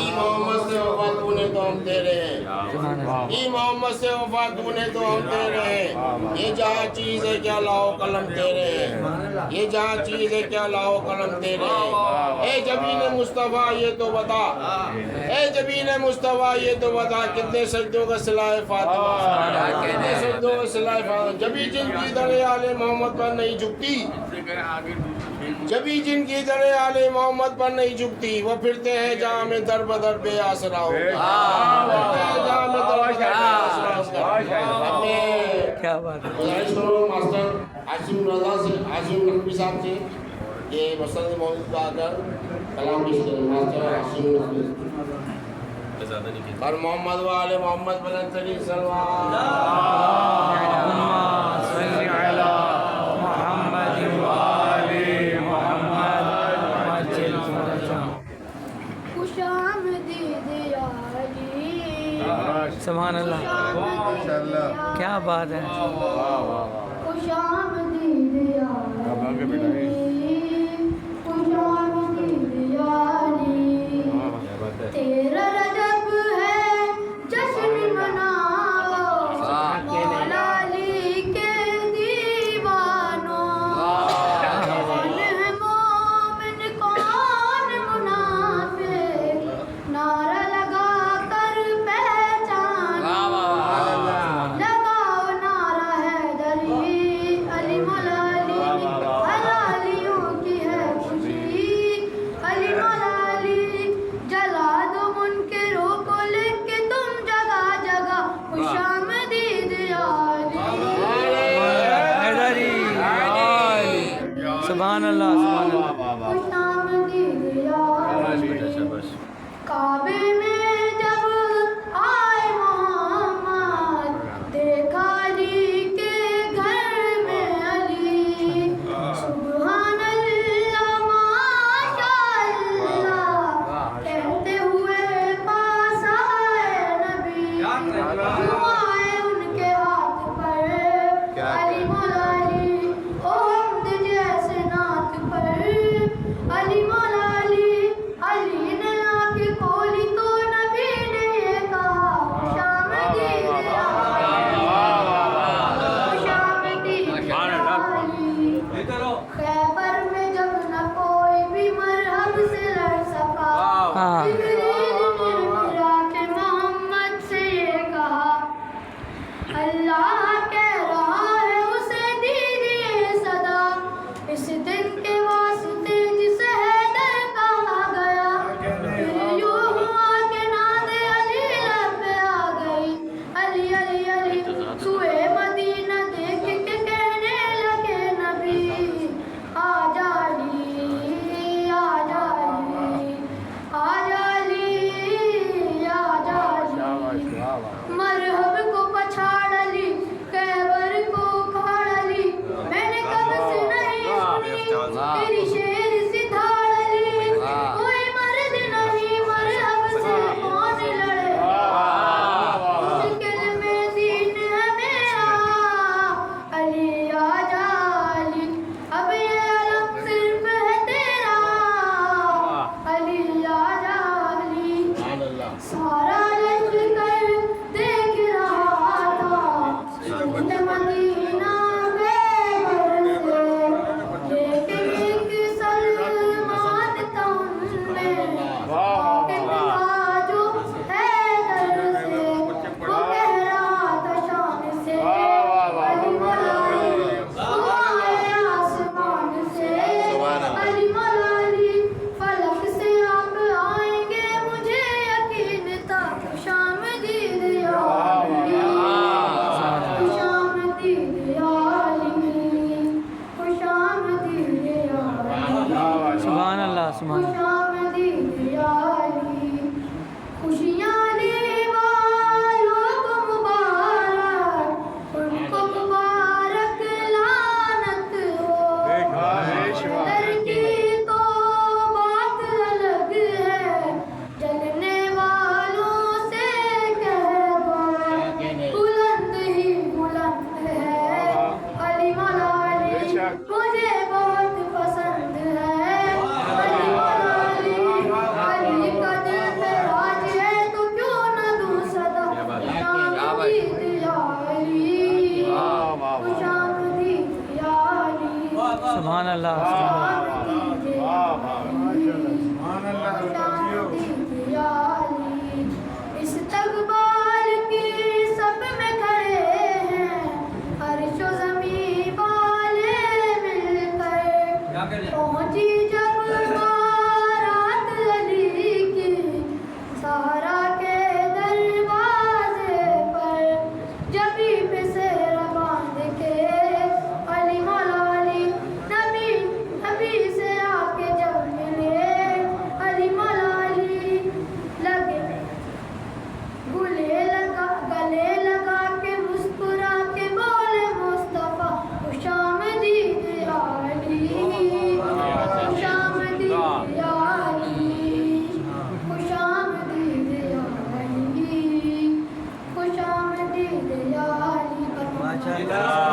मोहम्मद से वफा तूने तो हम तेरे हैं, मोहम्मद से वफा तूने तो हम तेरे हैं। ये जहाँ चीज़ है क्या लाओ कलम तेरे हैं, ये जहाँ चीज़ है क्या लाओ कलम तेरे हैं। ए जबीन मुस्तफ़ा ये तो बता, ए जबीन मुस्तफ़ा ये तो बता, कितने सजदों का सिलाए फातिमा, कितने सजदों का सिलाए फातिमा। जबी जिनकी दरे आले मोहम्मद पर नहीं झुकती, जबी जिनकी दरे आले मोहम्मद पर नहीं झुकती, वो फिरते हैं जहाँ में दर बदर बेआसरा होगा, जहाँ में दर बदर बेआसरा होगा। क्या बात है। मास्टर आसिम रजा से, आसिम नकवी साहब से ये मसंद मौजूद का आकर कलाम पेश करें। मास्टर आसिम नकवी पर मोहम्मद वाले मोहम्मद बुलंद तरीन सुभान अल्लाह, क्या बात है। तेरा रजब है जश्न मनाओ, मौला अली के दीवानों। कौन है मोमिन कौन मुनाफिक, नारा लगा कर पहचानो। लगाओ नारा है दरी अली मौला अली, हलालियों की है खुशी अली मौला अली। जला दो मुनकिरों को लिख के तुम जगह जगह, खुशामदीद आली। सुभान अल्लाह, सुभान अल्लाह। खुशामदीद आली। काबे में जब आए मोहम्मद, देखा अली के घर में अली। सुभान अल्लाह माशाअल्लाह कहते हुए पास आए नबी। यूं आए उनके हाथ पर अली मौला अली, ओ हमद जैसे नात पर अली मौला अली। अली ने आँखें खोली तो नबी ने ये कहा, खुशामदीद आली। खैबर में जब न कोई भी मरहब से लड़ सका, जिब्रील ने मिला के मोहम्मद से ये कहा, अल्लाह कह रहा है उसे दीजिए सदा। इस दिन के वास्ते जिसे हैदर कहा गया, फिर यूं हुआ कि नादे अली लब पे आ गई। अली अली अली सुए मदीना देख के कहने लगे नबी, आजा अली, आजा अली, आजा अली, आजा अली। मरहब को पछाड़ अली, कैबर को उखाड़ अली। मैंने कब से नहीं सुनी तेरी शेर सी धाड़ अली। कोई मर्द नहीं मरहब से कौन लड़े, मुश्किल में दीन है मेरा। अली आजा अली, अब ये अलम सिर्फ है तेरा। अली आजा अली। सारा लश्कर देख रहा था शुद्ध मदीना खैबर से, लेकिन एक सलमान था उनमें इनका जो हैदर से। वो कह रहा था शान से, अली मौला अली वो आए आसमान से। अली मौला अली फलक से आप आएंगे मुझे यकीन था। खुशामदीद आली, खुशामदीद आली, खुशामदीद आली। सुभान अल्लाह, सुभान अल्लाह। खुशामदीद आली। खुशियाँ आने वालों को मुबारक, उनको मुबारक लानत हो। दर की तो बात अलग है, जलने वालों से कह दो, बुलंद ही बुलंद है अली मौला अली। मुझे बहुत पसंद है अली मौलाली अली का दिल पे राज है तो क्यों न दूं सदा खुशामदीद या अली खुशामदीद या अली सुभान अल्लाह खुशामदीद या अली इस्तक़बाल की सब में खड़े हैं अर्शो ज़मीं वाले मिलकर पहुंची जब बारात अली की सहारा के दरवाजे पर जबी पे सेहरा बांध के अली मौलाली नबी से आके जब मिले अली मौलाली लगे गले लगा के मुस्कुरा के बोले मुस्तफा खुशामदीद या अली खुशामदीद या अली खुशामदीद या अली खुशामदीद या अली।